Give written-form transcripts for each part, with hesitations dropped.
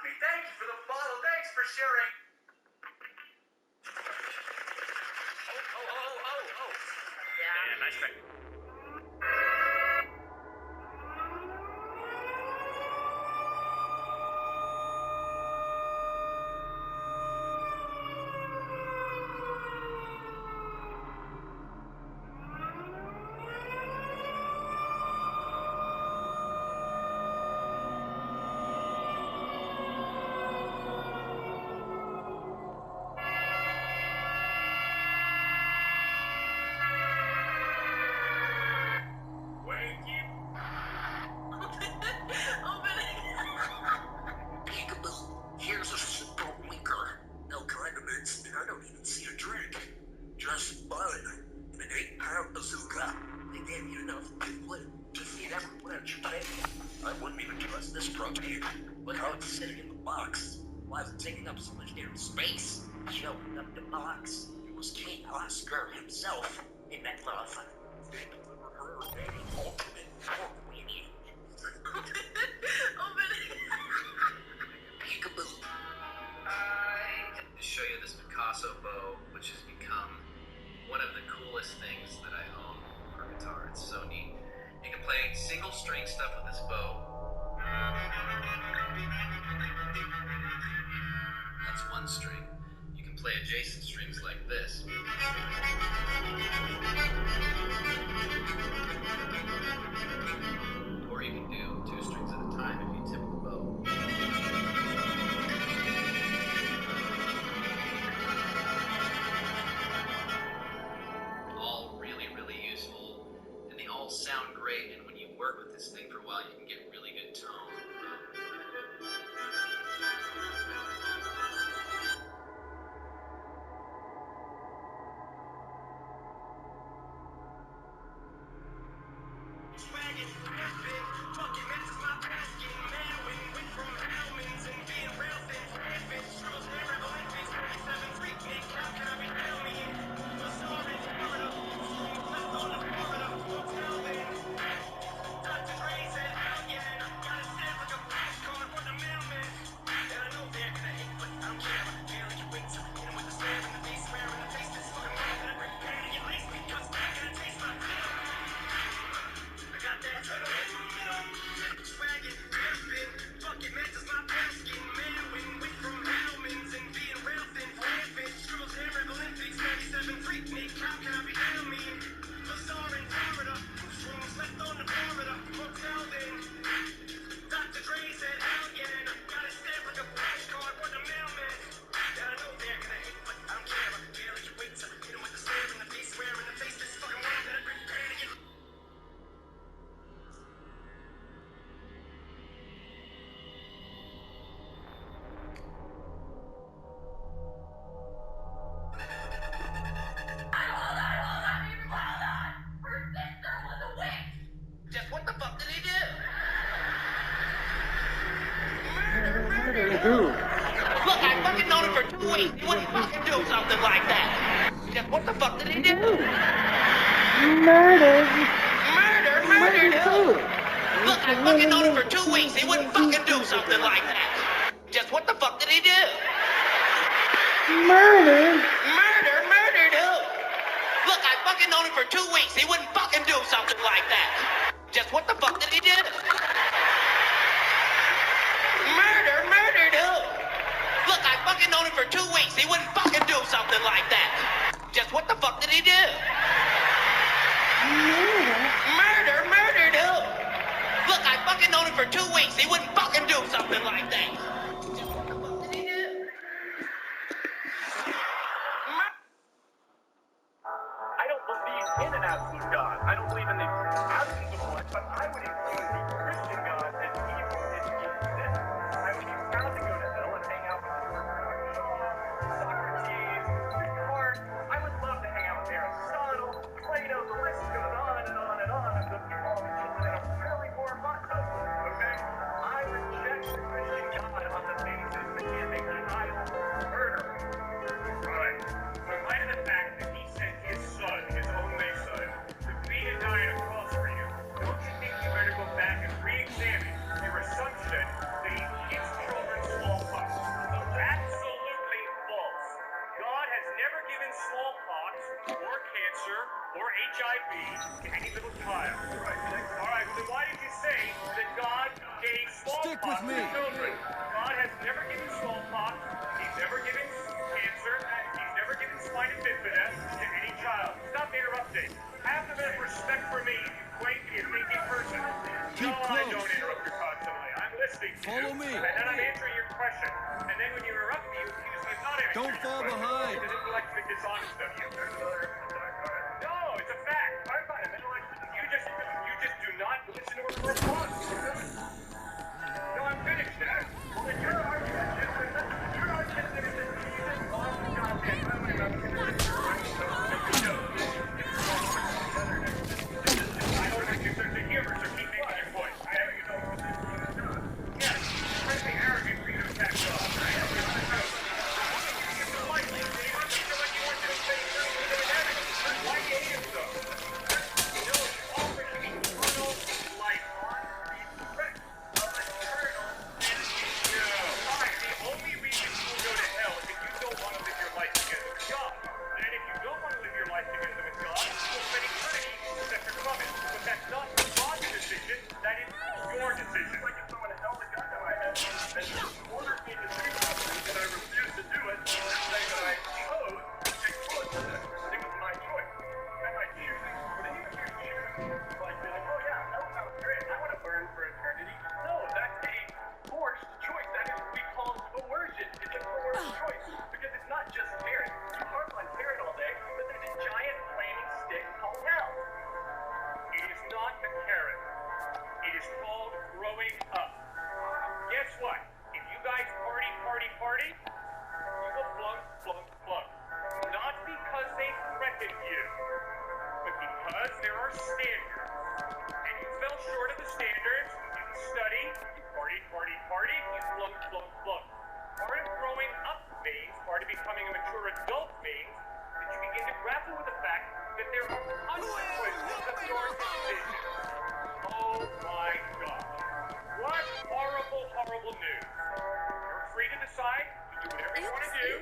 Thank you for the bottle. Thanks for sharing. Oh. Yeah, nice try. Here's a simple liquor. No condiments, and I don't even see a drink. Just bud and an 8-pound bazooka. They gave you enough to feed everyone at your table. I wouldn't even trust this protein. Look how it's sitting in the box. Why is it taking up so much damn space? Showing up the box. It was King Oscar himself in that motherfucker. They deliver her a ultimate pork weenie. Peekaboo. I can show you this Picasso bow, which has become one of the coolest things that I own for guitar. It's so neat. You can play single string stuff with this bow. That's one string. You can play adjacent strings like this. Or you can do 2 strings at a time if you tip the bow. All really, really useful, and they all sound great, and when you work with this thing for a while, you can get really good tone. Who? Look, I fucking known him for 2 weeks. He wouldn't fucking do something like that. Just what the fuck did he do? Murdered who? Look, I fucking known him for 2 weeks. He wouldn't fucking do something like that. Just what the fuck did he do? Murdered who? Look, I fucking known him for 2 weeks. He wouldn't fucking do something like that. Just what the fuck did he do? Murdered who? Look, I fucking known him for 2 weeks. He wouldn't fucking do something like that. Just what the fuck did he do? Murdered who? Look, I fucking known him for 2 weeks. He wouldn't fucking do something like that. Just what the fuck did he do? I don't believe in an absolute God. I don't believe in the absence of one, but I would include the Christian God as evil as he exists. I would be proud to go to hell and hang out with Socrates, Descartes. I would love to hang out with Aristotle, Plato. The list goes on and on and on of the people that are really more fun. Okay? I reject the Christian God. never given smallpox, he's never given cancer, he's never given spina bifida to any child. Stop interrupting. Have the bit of respect for me, you quaint and thinking person. Keep No, I close. don't interrupt you constantly. I'm listening to Follow you, me. and then I'm answering your question. And then when you interrupt me, you accuse me of not answering Don't your fall question. behind. Because intellectually dishonest of you. No, it's a fact. You just do not listen to a response. No, I'm finished, Dad. Well, then your argument is that Jesus lost the goddamn covenant of the I don't think you're such a humor, so keep making your point. Yes, frankly arrogant for you to attack God, right? It's a light. You feel like you want to say something to heaven. Why do you hate him so? No, he offered you eternal life. Correct. Eternal. No. Fine. The only reason you will go to hell is if you don't want to live your life together with God. And if you don't want to live your life together with God, you'll spend eternity separate from it. But that's not God's decision. That is your decision. Like if someone held a gun to my head and ordered me to do something and I refused to do it, they're saying that I chose to take bullets with it. It was my choice. Am I choosing? But even if you're choosing, like, oh yeah, that sounds great. I want to burn for eternity. No, that's a forced choice. That is what we call coercion. It's a coerced choice. Because it's not just carrot. You harp on carrot all day, but there's a giant flaming stick called hell. It is not the carrot. It is called growing up. Guess what? If you guys party, you will flunk. Not because they threatened you, but because there are standards. And you fell short of the standards, you didn't study, you party, you flunk. Part of growing up means, part of becoming a mature adult means, that you begin to grapple with the fact that there are consequences of your decisions. Oh my gosh. What horrible news. You're free to decide to do whatever you want to do,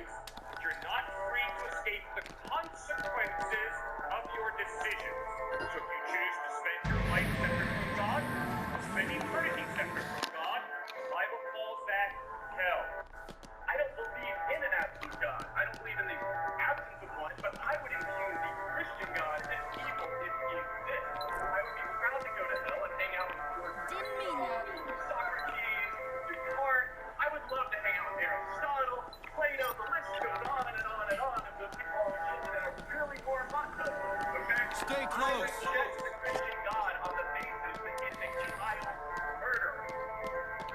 but you're not free to escape the consequences of your decisions. So if you choose to spend your life separate from God, spend eternity separate from God, the Bible calls that hell. I don't believe in an absolute God. I don't believe in the absence of one, but I would impugn the Christian God as evil if he exists. I would be proud to go to hell and hang out with Socrates, Descartes. I would love to hang out with Aristotle, Plato. The list goes on and on of the people that are really more macho. Okay? Stay I close. reject the Christian God on the basis that he's a child murderer.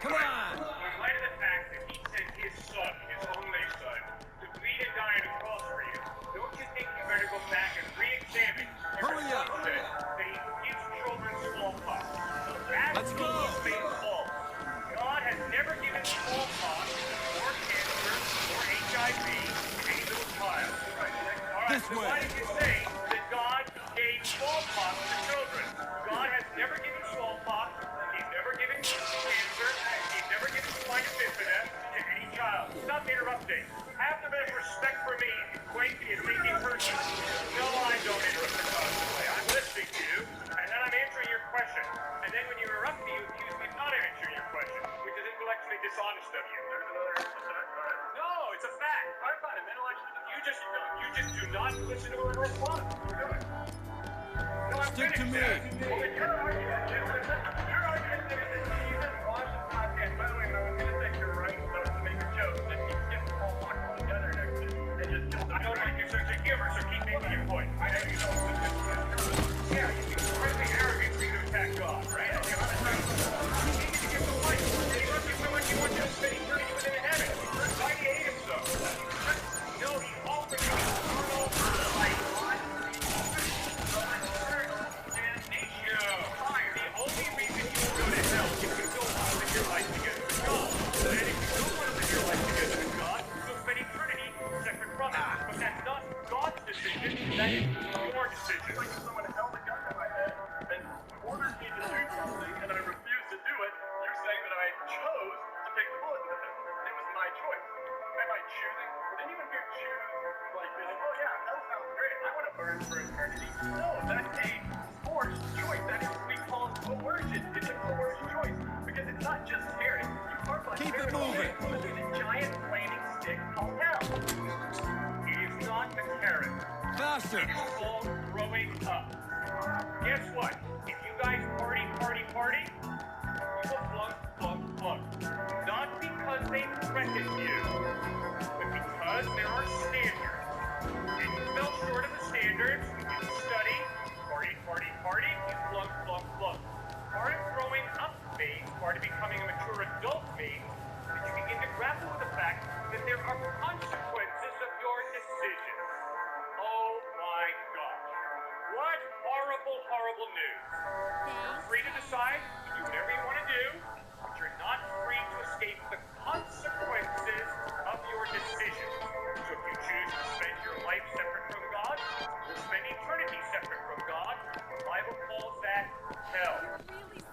Come on. In light of the fact that he sent his son, his only son, to bleed and die on a cross for you, don't you think you better go back and re-examine your Hurry up. assumption that he gives children smallpox? So that's Let's go. the main fault. God has never given smallpox or cancer or HIV to any little child. All right, This so way. why did you say that God gave smallpox to children? God has never given smallpox. He's never given cancer. He's never given spina bifida to any child. Stop interrupting. Have the bit of respect for me, you quaint and thinking person. No, I don't interrupt you constantly. I'm listening to you, and then I'm answering your question. And then when you interrupt me, you accuse me of not answering your question, which is intellectually dishonest of you. No, it's a fact. I'm not an intellectually. You just do not listen to a response. No, I'm Stick to finished, me. Dad. Well, then your argument is that Jesus lost the goddamn covenant. I was going to say you're right, but I was making a joke that he skipped all walk together and just killed. I don't like your sense of humor, so keep making your point. I know you don't. Yeah, it's incredibly arrogant for you to attack God, right? And you're you need to give the life. And he loves you so much you want to spend eternity with him in heaven. Why do you hate him so? No, he offered you eternal life. The only reason you will go to hell is if you don't want to live your life together with God. And if you don't want to live your life together with God, you'll spend eternity separate from it. But that's not God's decision, that is your decision. Like if someone held a gun to my head and ordered me to do something and I refused to do it, you're saying that I chose to take the bullet with it. It was my choice. Am I choosing? Then even if you choose like this, oh yeah, that sounds great. I want to burn for eternity. No, that's a forced choice. That is what we call coercion. It's a coerced choice because it's not just carrot. You harp on Keep carrot it all day, moving. but there's a sir. It's all growing up. Guess what? If you guys party, you will flunk. Not because they threatened you, but because there are standards. And you fell short of the standards, you didn't study, party, you flunk. Part of growing up means, part of becoming a mature adult means, that you begin to grapple with the fact that there are consequences of your decisions. Oh my gosh. What horrible news. You're free to decide to do whatever you want to do, but you're not free to escape the consequences of your decisions. So if you choose to spend your life separate from God, or spend eternity separate from God, the Bible calls that hell.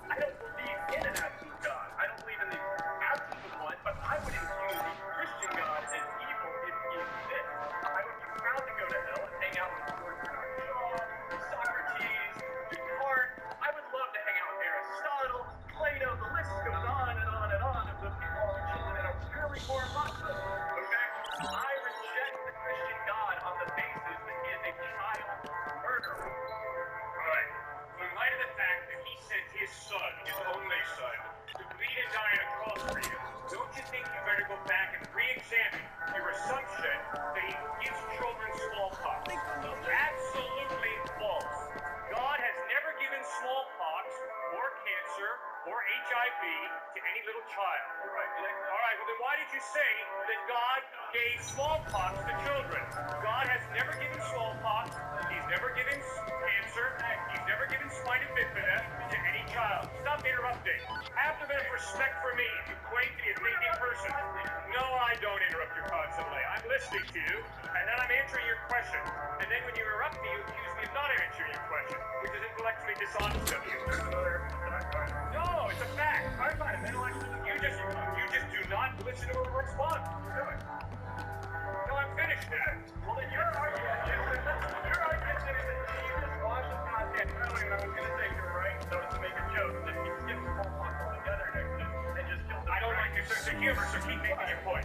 I don't believe in an absolute God. I don't believe in the absence of one, but I would include the Christian God as evil if he exists. I would be proud to go to hell and hang out with George Bernard Shaw, Socrates, Descartes. I would love to hang out with Aristotle, Plato. The list goes on and on of the people that are purely more Muslim. Okay? I reject the Christian God on the basis that he is a child murderer. Alright, so in light of the fact that he sent his son, his only son, to bleed and die on a cross for you, don't you think you better go back and re-examine your assumption that he gives children smallpox? Absolutely false. God has never given smallpox or cancer or HIV to any little child. Alright, well then why did you say that God gave smallpox to children? God has never given smallpox, he's never given cancer, he's never given spina bifida to any child. Stop interrupting. Have a bit of respect for me, you claim to be a thinking person. No, I don't interrupt you constantly. I'm listening to you, and then I'm answering your question. And then when you interrupt me, you accuse me of not answering your question, which is intellectually dishonest of you. No, it's a fact. I'm not intellectually. You just do not listen to a response. No, I'm finished now. Well, then your argument is that Jesus washed the content earlier, and I was going to say you're right, so to make a joke, that he skipped smallpox altogether and just killed the I don't like your sense of humor, so keep making your point.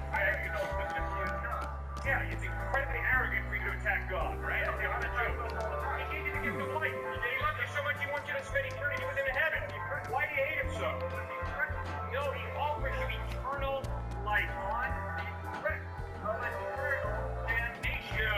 Yeah, it's incredibly arrogant for you to attack God, right? Okay, I'm a joke. He gave you the gift of life. He loved you so much he wants you to spend eternity with him in heaven. Why do you hate him so? No, he offers you eternal life. Damnation.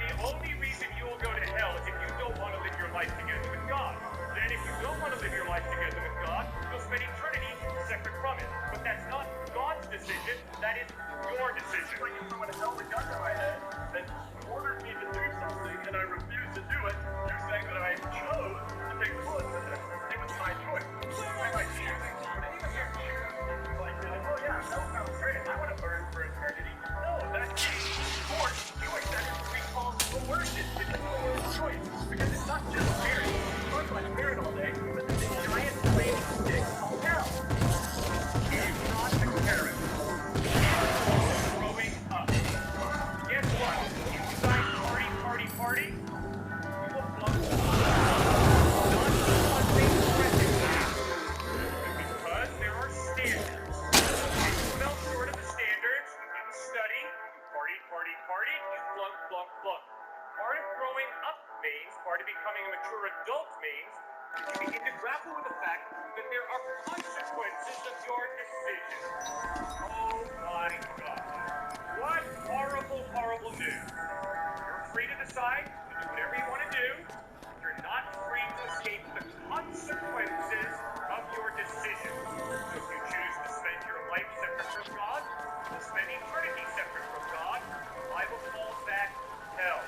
The only reason you will go to hell is if you don't want to live your life together with God. Then if you don't want to live your life together with God, you'll spend eternity separate from it. But that's not God's decision, that is your decision. Like if someone held a gun to my head and ordered me to do something and I refused to do it, you're saying that I chose to take the bullet with it. It was my choice. Am I choosing somebody? Even if you're choosing like that, oh yeah, that sounds great. I want to burn for eternity. No, that's forced choice. That is what we call coercion. It is forced choice. Because it's not just marriage. It's not like marriage all day, but it's a giant flaming stick called hell. It's not a carrot. Growing up. Guess what? If you guys party, you will flunk. Not because they threatened you, but because there are standards. And you fell short of the standards, you didn't study, party, you flunk. Part of growing up means, part of becoming a mature adult means, that you begin to grapple with the fact that there are consequences of your decisions. Oh my God. What horrible news. You're free to decide to do whatever you want to do. You're not free to escape the consequences of your decisions. So if you choose to spend your life separate from God, or spend eternity separate from God, the Bible calls that hell.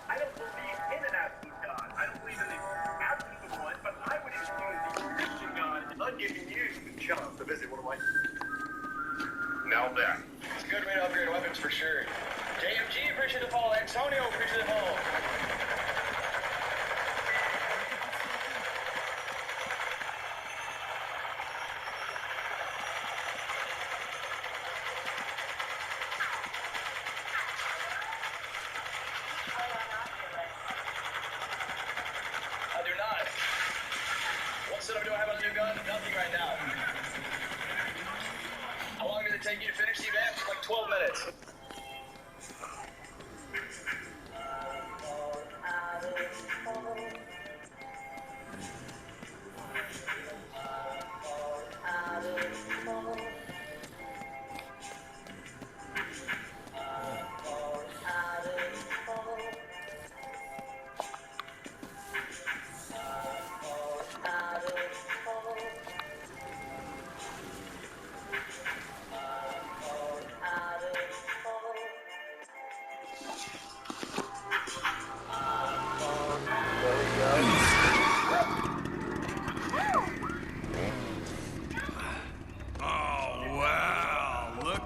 I don't believe in an absolute God. I don't believe in the absence of one, but I would include the Christian God. I'm giving you the chance to visit one of my... Now that. It's a good way to upgrade weapons for sure. JMG, appreciate the follow. Antonio, appreciate the follow. I do not. What setup do I have on the new gun? Nothing right now. How long did it take you to finish the event? Like 12 minutes.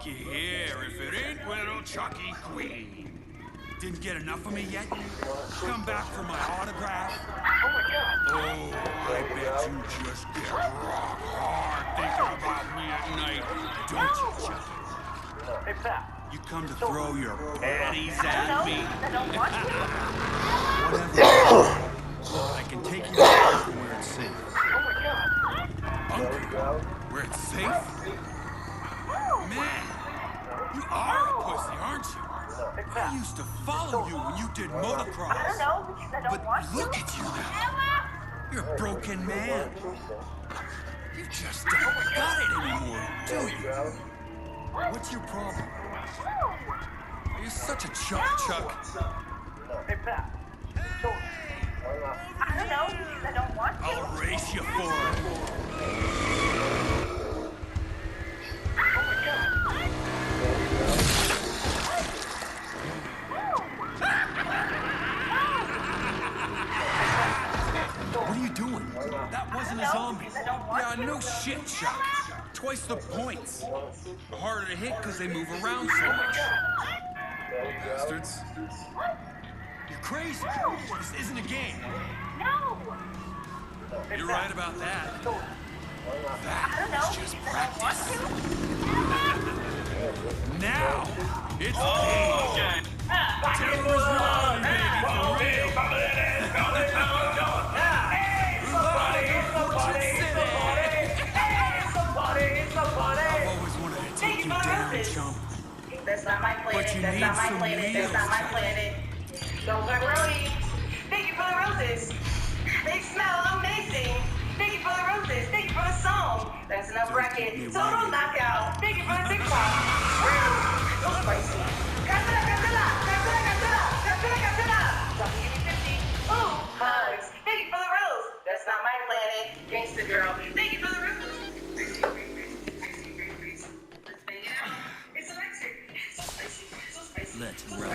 looky here, if it ain't little Chucky Queen. Didn't get enough of me yet? Come back for my autograph? Oh my god. Oh, I bet you just get rock hard thinking about me at night, don't you, Chucky? Hey, Pat. You come to throw your panties at me? I don't want to. Whatever. I can take you back to where it's safe. Oh my god. Hungry? Where it's safe? Man, you are a pussy, aren't you? Hey, I Pat. used to follow you when you did motocross. I don't know because I don't But want to. look at you now. You're a broken man. You just don't got it anymore, do you? What's your problem? You're such a Chuck. Hey, Pat. So, I don't know because I don't want to. I'll race you for it. oh my god. What are you doing? That wasn't a zombie. I don't want Yeah, to. no shit, Chuck. Twice the points. Harder to hit because they move around so much. Bastards. You're crazy. This isn't a game. No. You're right about that. I don't That know was just because I don't want practice. to. Now, it's game. Terror's run, baby, for real. I've always wanted to take you down, chump. That's not my planet. But you That's need not my some planet. That's not my wheels. planet. Those are roses. Thank you for the roses. They smell amazing. Thank you for the roses. Thank you for the song. That's enough Don't bracket. keep me Total waiting. knockout. Thank you for the TikTok. So spicy. Cantala, cantala, cantala, cantala, cantala, cantala. Something give me 50. Ooh, hugs. Thank you for the rose. That's not my planet. Gangsta girl. Thank you for the rose. It's electric. So spicy. So spicy. Let's roll.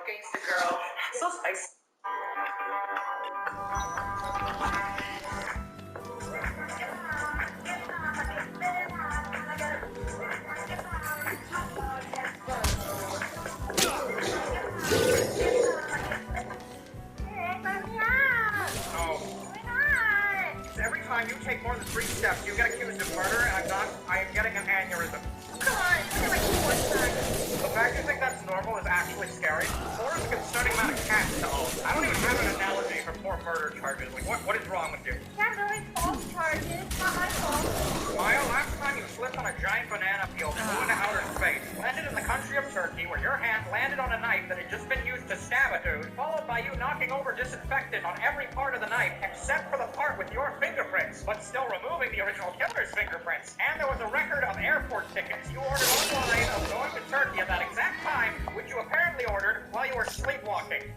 Gangsta girl. So spicy. time you take more than 3 steps, you get accused of murder, and I am getting an aneurysm. Come on, look at my keyboard time. The fact you think that's normal is actually scary. 4 is a concerning amount of cats to own. I don't even have an analogy for 4 murder charges. Like, what is wrong with you? Yeah, really false charges. Not my fault. Maya, last time you slipped on a giant banana peel, flew into outer space, landed in the country of Turkey, where your hand landed on a knife that had just been used to stab a dude, followed by you knocking over disinfectant on every part of the knife, except for the part with your fingerprints, but still removing the original killer's fingerprints. And there was a record of airport tickets you ordered online of going to Turkey at that exact time, which you apparently ordered while you were sleepwalking.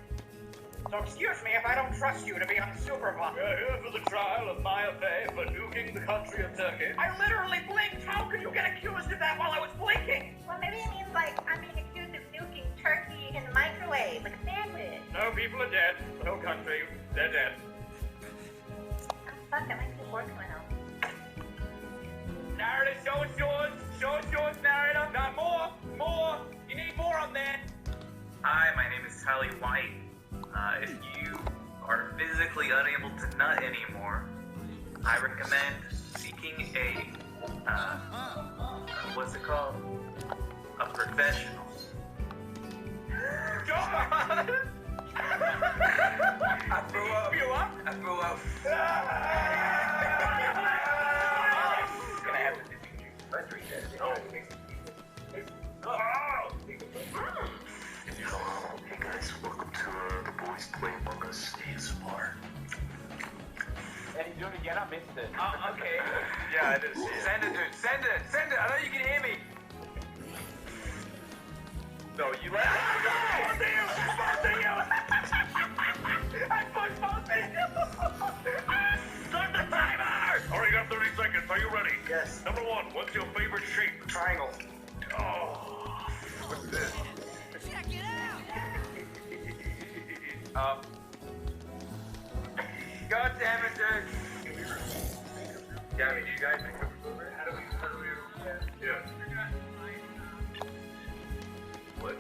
So excuse me if I don't trust you to be unsupervised. We're here for the trial of Maya Fey for nuking the country of Turkey. I literally blinked! How could you get accused of that while I was blinking? Well, maybe it means, like, I'm being accused of nuking turkey in the microwave, like a sandwich. No people are dead. The whole country, they're dead. Fuck, I might be working right now. Narrator, show us yours. Show us yours, narrator. Not more. More. You need more on that. Hi, my name is Tally White. If you are physically unable to nut anymore, I recommend seeking what's it called? A professional. God! I threw up. You up? I threw up. Gonna have to defeat you. Let's read that. Oh. Hey guys, welcome to the boys play Among Us ASMR. And he's doing it again? I missed it. Oh, okay. Yeah, it is. Send it, dude. Send it. Send it. I know you can hear me. No, you left. Both of you! Both of you! I pushed both of you! Start the timer! All right, you got 30 seconds. Are you ready? Yes. Number 1, what's your favorite shape? Triangle. Oh. What's this? Check it out! God damn it, dude. Yeah, I mean, you guys think how do we yeah. What?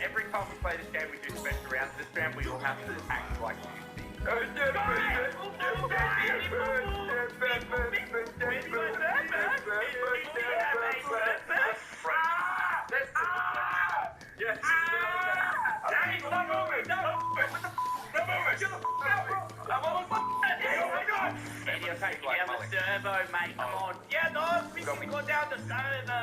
Every time we play this game, we do special rounds. This round, we will have to act like Yes. Daddy, stop moving! Stop moving! No moving! Get the f*** out, bro! I'm almost dead! Oh my god! Idiot, take me on the servo, mate. Come on. Yeah, no, we go down the servo.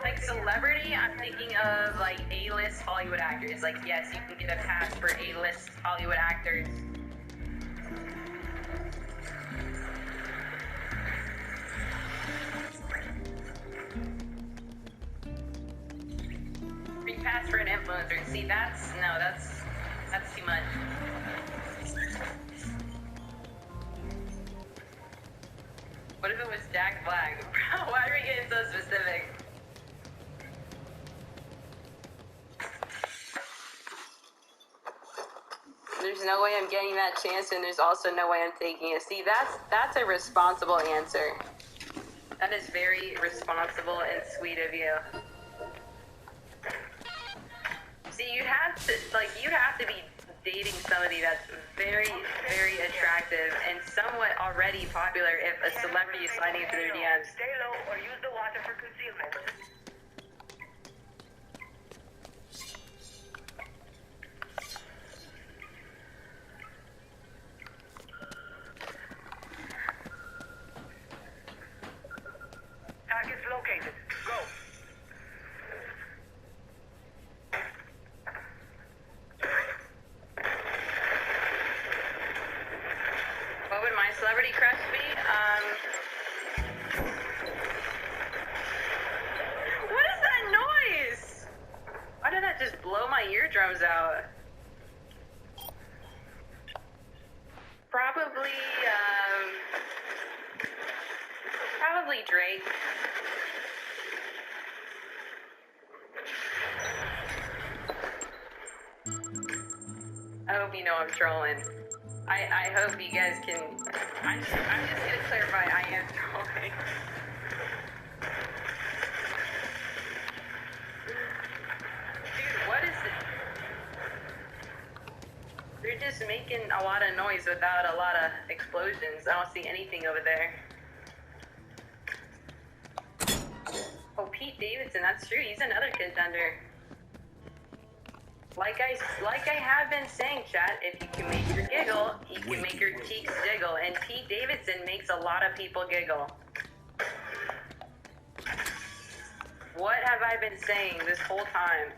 Like celebrity, I'm thinking of like A-list Hollywood actors. Like, yes, you can get a pass for A-list Hollywood actors. Free pass for an influencer. See, that's too much. What if it was Jack Black? Bro, why are we getting so specific? There's no way I'm getting that chance, and there's also no way I'm taking it. See, that's a responsible answer. That is very responsible and sweet of you. See, you'd have to be dating somebody that's very, very attractive and somewhat already popular if a celebrity is sliding into their DMs. Stay low or use the water for concealment. Target's located. Go. What would my celebrity crush be? What is that noise? Why did that just blow my eardrums out? Probably Drake. I hope you know I'm trolling. I hope you guys can. I'm just gonna clarify. I am trolling. Dude, what is it? They're just making a lot of noise without a lot of explosions. I don't see anything over there. Oh, Pete Davidson, that's true. He's another contender. Like I have been saying, chat, if you can make her giggle, you can make her cheeks jiggle. And Pete Davidson makes a lot of people giggle. What have I been saying this whole time?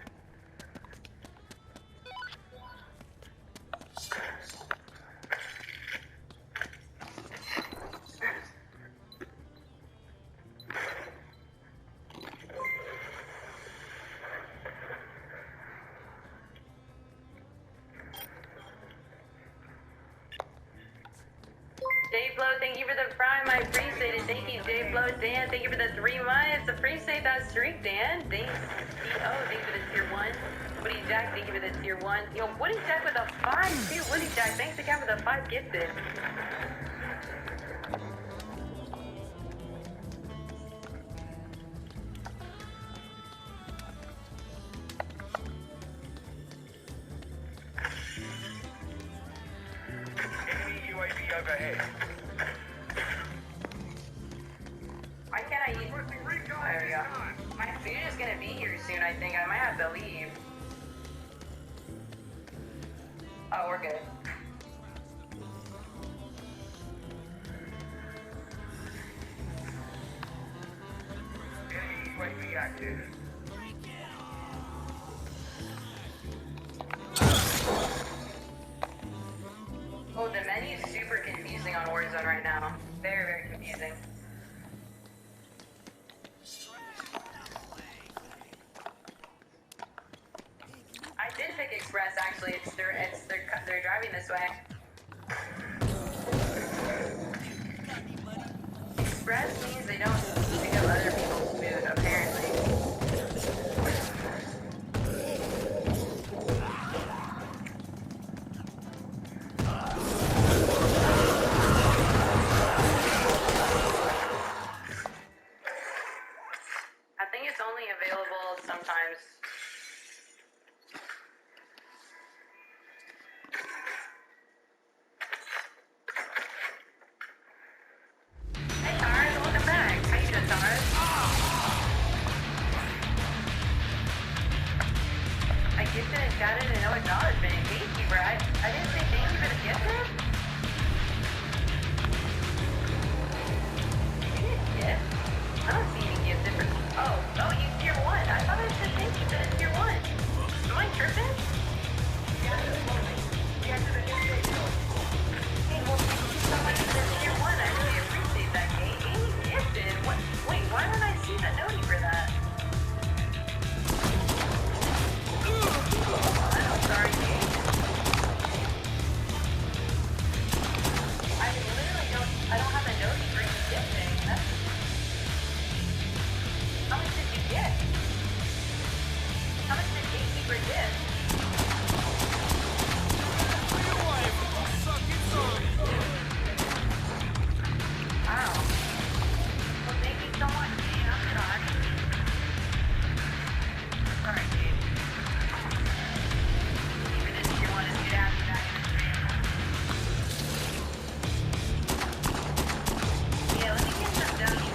Dave Blow, thank you for the prime. I appreciate it. Thank you, Dave Blow. Dan, thank you for the 3 months. Appreciate that streak, Dan. Thanks. Oh, thank you for the tier 1. Woody Jack, thank you for the tier 1. Yo, Woody Jack with a 5 too. Woody Jack, thanks again for the 5 gifted. Enemy UAV overhead. Why can't I eat? There we go. My food is gonna be here soon, I think. I might have to leave. Oh, we're good. Enemy UAV active. Oh, the menu is super confusing on Warzone right now. Very, very confusing. I did pick Express actually. They're driving this way. Express means they don't pick up other people's food, apparently. I think it's only available sometimes. Hey Taurus, welcome back. How you doing, Taurus? I gifted and chatted and no acknowledgement. Thank you, Brad. I didn't say thank you for the gifted. You didn't gift? I don't see any gifted for. Oh, you tier 1. I thought I said thank you for the tier 1. Am I tripping? Hey, well, thank you so much for the tier 1. I really appreciate that, Kate. Amy gifted. What? Wait, why didn't I see the noti for that? I'm sorry, Kate. I literally don't have a noti for you gifting. How much did you get? How much did Gatekeeper get? Wow. Well, thank you so much, Kate. I'm sorry. Sorry, Kate. Even if you want to get out of that stream. Yeah, let me get some donations.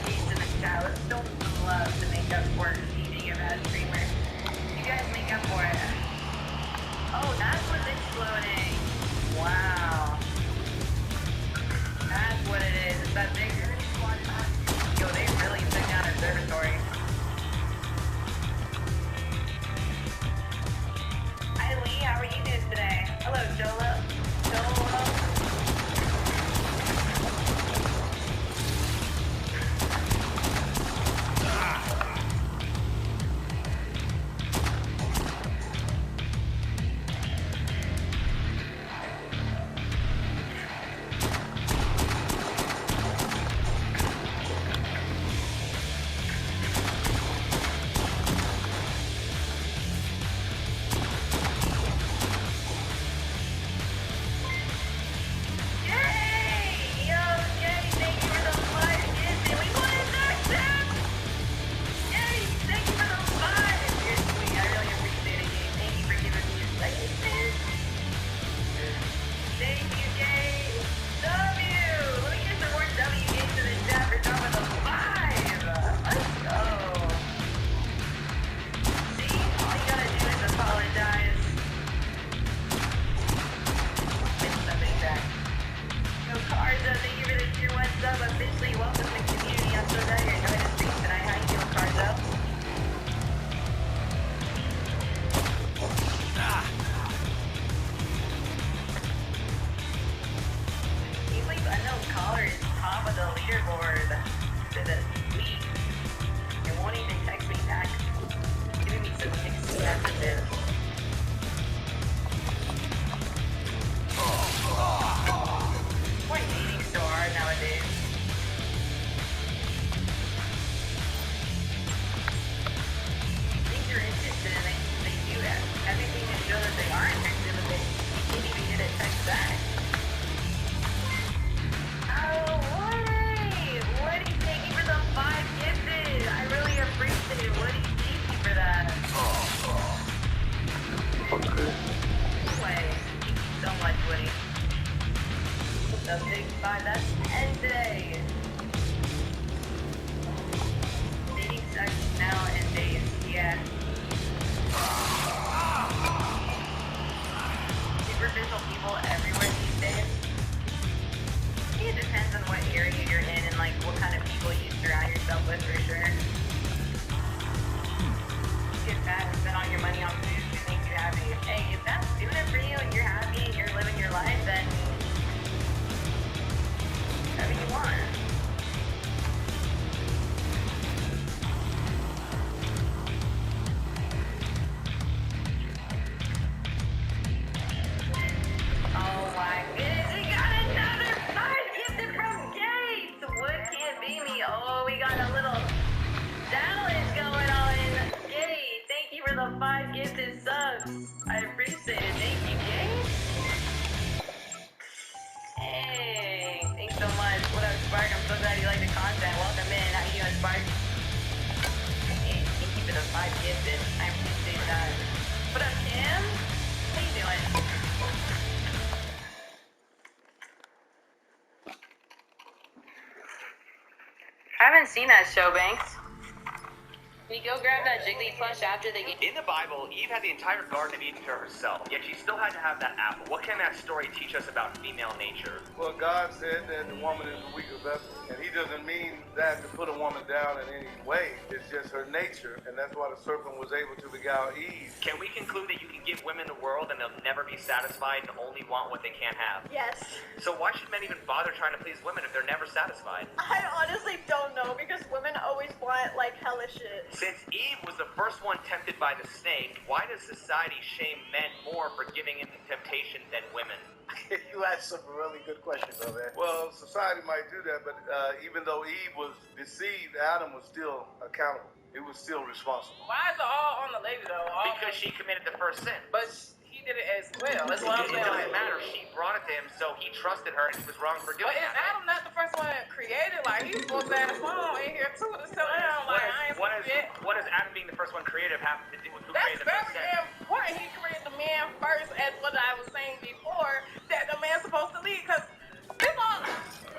The big five, that's 10 today. Dating sex now and days, yeah. Superficial people everywhere these days. I think it depends on what area you're in and like what kind of people you surround yourself with for sure. Get fat and spend all your money on food to make you happy. Hey, if that's doing it for you and you're happy and you're living your life, then whatever you want. Oh my goodness, we got another 5 gifted from Gates! What can't be me? Oh, we got a little challenge going on. Gates, thank you for the 5 gifted subs. I appreciate it. Thank you, Gates. Hey, thanks so much. What up, Spark? I'm so glad you like the content. Welcome in. How you doing, Spark? Hey, thank you for the 5 gifted. I appreciate that. What up, Kim? How you doing? I haven't seen that show, Banks. Can you go grab that Jiggly plush after the game? In the Bible, Eve had the entire Garden of Eden to herself, yet she still had to have that apple. What can that story teach us about female nature? Well, God said that the woman is the weaker vessel, and He doesn't mean that to put a woman down in any way. It's just her nature, and that's why the serpent was able to beguile Eve. Can we conclude that you can give women the world and they'll never be satisfied and only want what they can't have? Yes. So why should men even bother trying to please women if they're never satisfied? I honestly don't know because women always want like hella shit. Since Eve was the first one tempted by the snake, why does society shame men more for giving in to temptation than women? You asked some really good questions, though, man. Well, society might do that, but even though Eve was deceived, Adam was still accountable. He was still responsible. Why is it all on the lady though? Because she committed the first sin. But he did it as well. That's what I'm It saying. doesn't matter. She brought it to him, so he trusted her, and he was wrong for doing But is that. Adam not the first one created? Like he's supposed to have a song in here too to tell him like I ain't shit. What does Adam being the first one creative have to do with who That's created the first very sin? important. He created the man first, as what I was saying before, that the man's supposed to lead. Because people.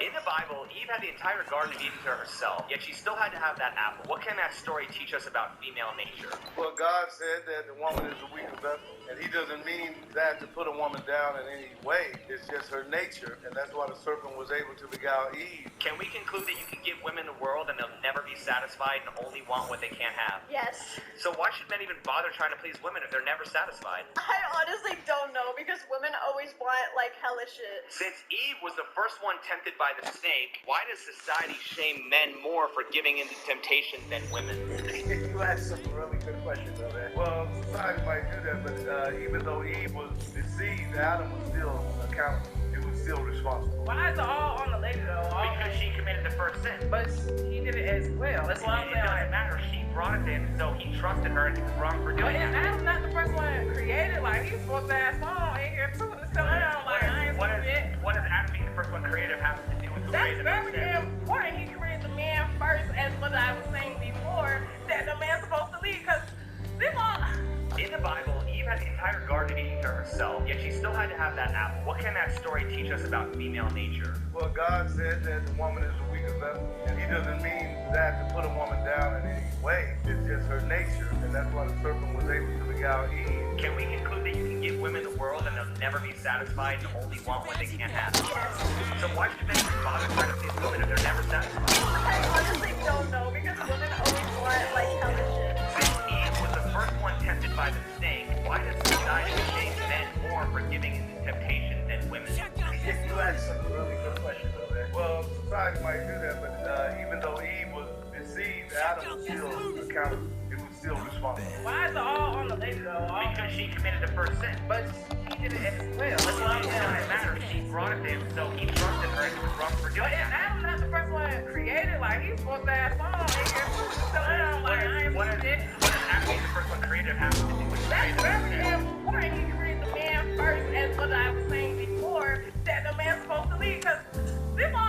In the Bible, Eve had the entire Garden of Eden to herself, yet she still had to have that apple. What can that story teach us about female nature? Well, God said that the woman is the weaker vessel, and He doesn't mean that to put a woman down in any way. It's just her nature, and that's why the serpent was able to beguile Eve. Can we conclude that you can give women the world and they'll never be satisfied and only want what they can't have? Yes. So why should men even bother trying to please women if they're never satisfied? I honestly don't know because women always want like hella shit. Since Eve was the first one tempted by the snake, why does society shame men more for giving in to temptation than women? You asked some really good questions, though, man. Well, society might do that, but even though Eve was deceived, Adam was still accountable. He was still responsible. Why is it all on the lady though? Because she committed the first sin. But he did it as well. That's what I'm It saying. doesn't matter. She brought it to him, so he trusted her, and he was wrong for But doing is that. Adam not the first one created? Like he's supposed to have a song in here too to tell him like I ain't shit. What does Adam being the first one creative have to do with who That's created the first very sin? important. He created the man first, as what I was saying before, that the man's supposed to lead. Because people. In the Bible, Eve had the entire Garden of Eden to herself, yet she still had to have that apple. What can that story teach us about female nature? Well, God said that the woman is the weaker vessel, and He doesn't mean that to put a woman down in any way. It's just her nature, and that's why the serpent was able to beguile Eve. Can we conclude that you can give women the world and they'll never be satisfied and only want what they can't have? So why should men even bother trying to please women if they're never satisfied? I honestly don't know because women always want like hella shit. Since Eve was the first one tempted by the snake, why does society shame men more for giving in to temptation than women? You asked some really good questions, though, man. Well, society might do that, but even though Eve was deceived, Adam was still accountable. He was still responsible. Why is it all on the lady though? Because she committed the first sin. But he did it as well. That's what I'm It saying. doesn't matter. She brought it to him, so he trusted her, and he was wrong for But doing is that. Adam not the first one created? Like he's supposed to have a song in here too to tell him like I ain't What does shit. Adam being the first one creative have to do with who That's created the first very sin? important. He created the man first, as what I was saying before, that the man's supposed to lead. Because people.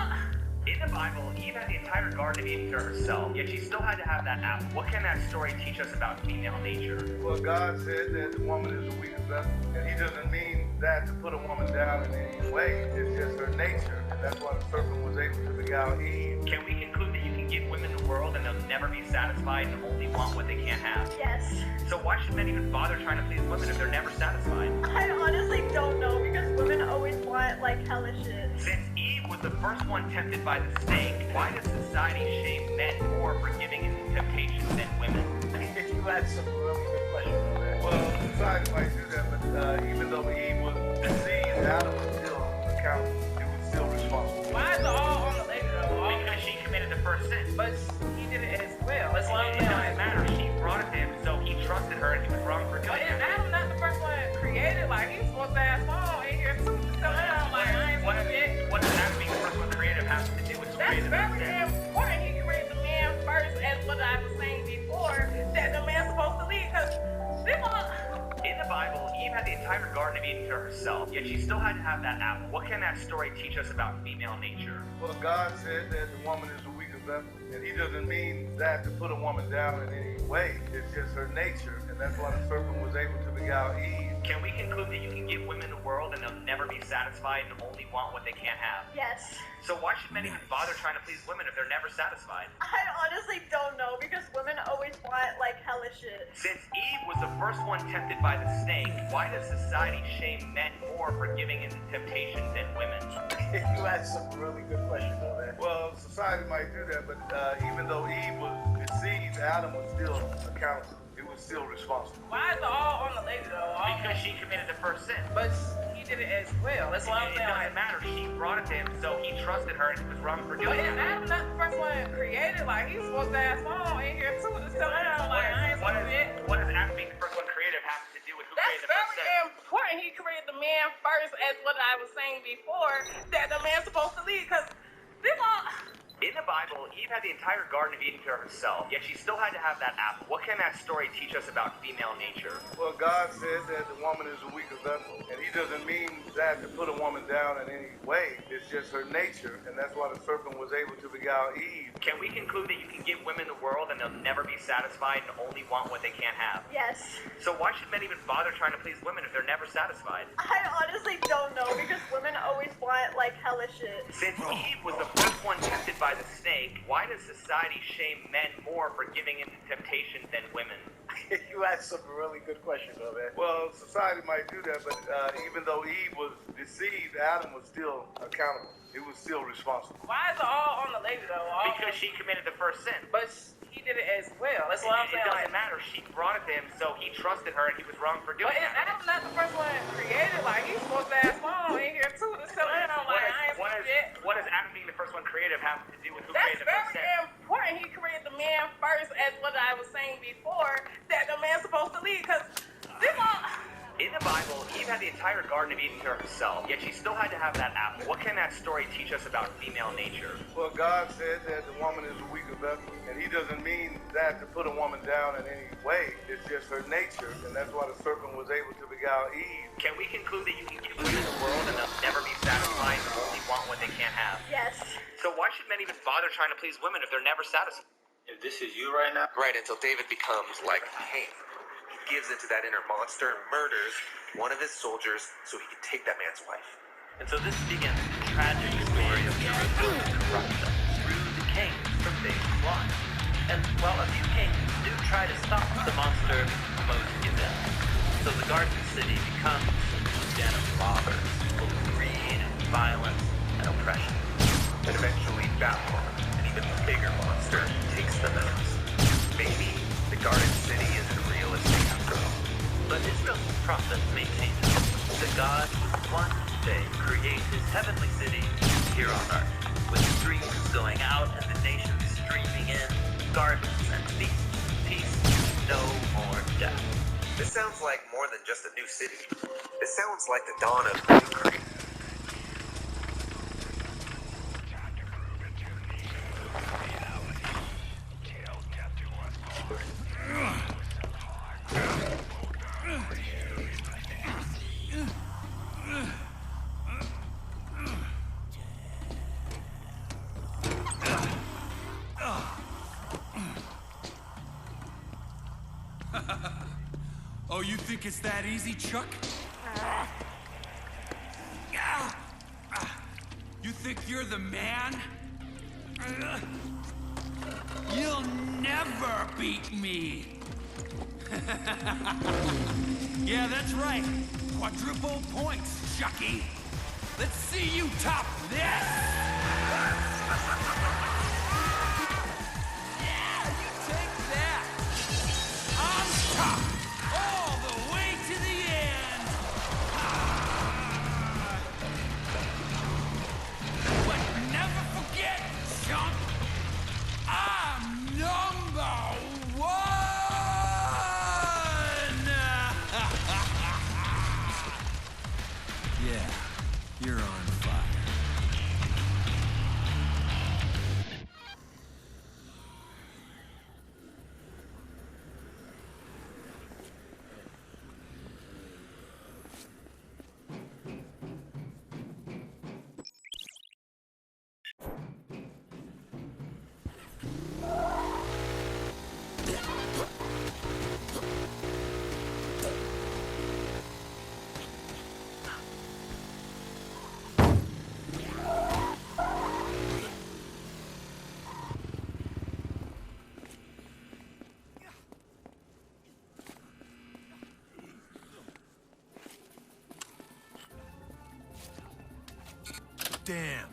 In the Bible, Eve had the entire Garden of Eden to herself, yet she still had to have that apple. What can that story teach us about female nature? Well, God said that the woman is the weaker vessel, and He doesn't mean that to put a woman down in any way. It's just her nature, and that's why the serpent was able to beguile Eve. Can we conclude that you can give women the world and they'll never be satisfied and only want what they can't have? Yes. So why should men even bother trying to please women if they're never satisfied? I honestly don't know because women always want like hellish shit. Since Eve was the first one tempted by the snake, why does society shame men more for giving into temptation than women? You had some really good questions on that. Well, society might do that, but even though Eve was deceived, Adam was still accountable. He was still responsible. Why is it all on the lady though? Because she committed the first sin. But he did it as well. It's It doesn't matter. She brought it to him, so he trusted her and he was wrong for But doing is it. Adam not the first one created? Like he's supposed to have song in here too. So I'm like, I ain't What supposed to be. does Adam being the first one creative have to do with who That's created the very sin? important. He created the man first, as what I was saying before, that the man's supposed to lead. Because people, In the Bible, Eve had the entire Garden of Eden to herself, yet she still had to have that apple. What can that story teach us about female nature? Well, God said that the woman is the weaker vessel, and He doesn't mean that to put a woman down in any way. It's just her nature, and that's why the serpent was able to beguile Eve. Can we conclude that you can give women the world and they'll never be satisfied and only want what they can't have? Yes. So why should men even bother trying to please women if they're never satisfied? I honestly don't know because women always want like hellish shit. Since Eve was the first one tempted by the snake, why does society shame men more for giving into temptation than women? You had some really good questions on that. Well, society might do that, but even though Eve was deceived, Adam was still accountable. He was still responsible. why is it all on the lady though? Because she committed the first sin. But he did it as well. That's what I'm It saying. doesn't matter. She brought it to him, so he trusted her and he was wrong for But doing is it. Adam not the first one created? Like he's supposed to have song in here too. So I'm like, I ain't supposed to be. What does Adam being the first one creative have to do with who That's created the first very sin? important. He created the man first, as what I was saying before, that the man's supposed to lead. Because people, In the Bible, Eve had the entire Garden of Eden to herself, yet she still had to have that apple. What can that story teach us about female nature? Well, God said that the woman is a weaker vessel, and He doesn't mean that to put a woman down in any way. It's just her nature, and that's why the serpent was able to beguile Eve. Can we conclude that you can give women the world and they'll never be satisfied and only want what they can't have? Yes. So why should men even bother trying to please women if they're never satisfied? I honestly don't know because women always want like hellish shit. Since Eve was the first one tempted by the snake, why does society shame men more for giving into temptation than women? You had some really good questions on that. Well, society might do that, but even though Eve was deceived, Adam was still accountable. He was still responsible. why is it all on the lady though? Because she committed the first sin. But he did it as well. That's what I'm It saying. doesn't matter. She brought it to him, so he trusted her and he was wrong for doing But is that. Adam not the first one created? Like he's supposed to have song in here too. So I'm like, I ain't supposed to be. What does Adam being the first one creative have to do with who That's created the first very sin? important. He created the man first, as what I was saying before, that the man's supposed to lead. Because people, In the Bible, Eve had the entire Garden of Eden to herself, yet she still had to have that apple. What can that story teach us about female nature? Well, God said that the woman is a weaker vessel, and He doesn't mean that to put a woman down in any way. It's just her nature, and that's why the serpent was able to beguile Eve. Can we conclude that you can give women the world and they'll never be satisfied and only want what they can't have? Yes. So why should men even bother trying to please women if they're never satisfied? If this is you right now, Right, until David becomes like Cain. He gives into that inner monster and murders one of his soldiers so he can take that man's wife. and so this begins the tragic story of Jerusalem's corruption through the kings from day one. And while a few kings do try to stop the monster, most give in. So the Garden City becomes a den of robbers, full of greed, violence, and oppression. And eventually Babylon, an even bigger monster, takes the mountains. Maybe the Garden City isn't realistic after all. But Israel's prophets maintain hope that God would one day create his heavenly city here on earth, with streams going out and the nations streaming in, gardens and feasts, peace, no more death. This sounds like more than just a new city. This sounds like the dawn of a new creation. Oh, you think it's that easy, Chuck? You think you're the man? You'll never beat me! Yeah, that's right. Quadruple points, Chucky. Let's see you top this! Yeah, you take that! On top! All the way to the end! But never forget, chump! I'm number one! Yeah, you're on fire. Damn.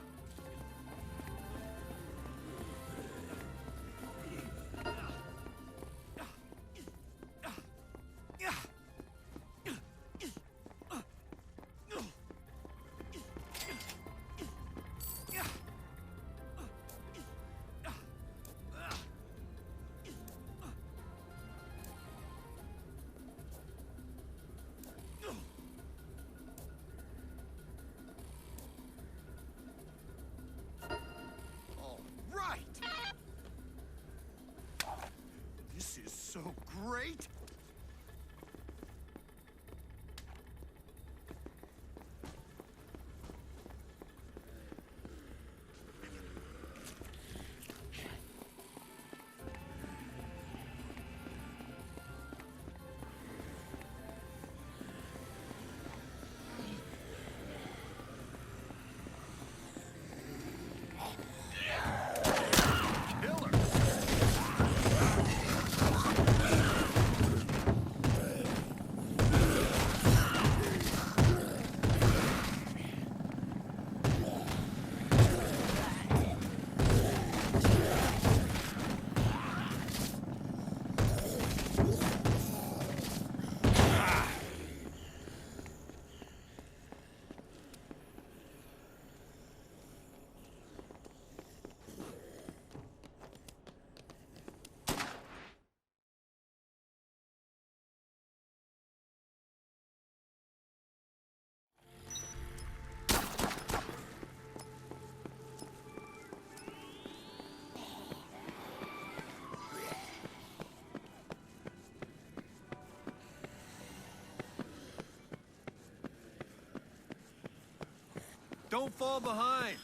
This is so great! Don't fall behind.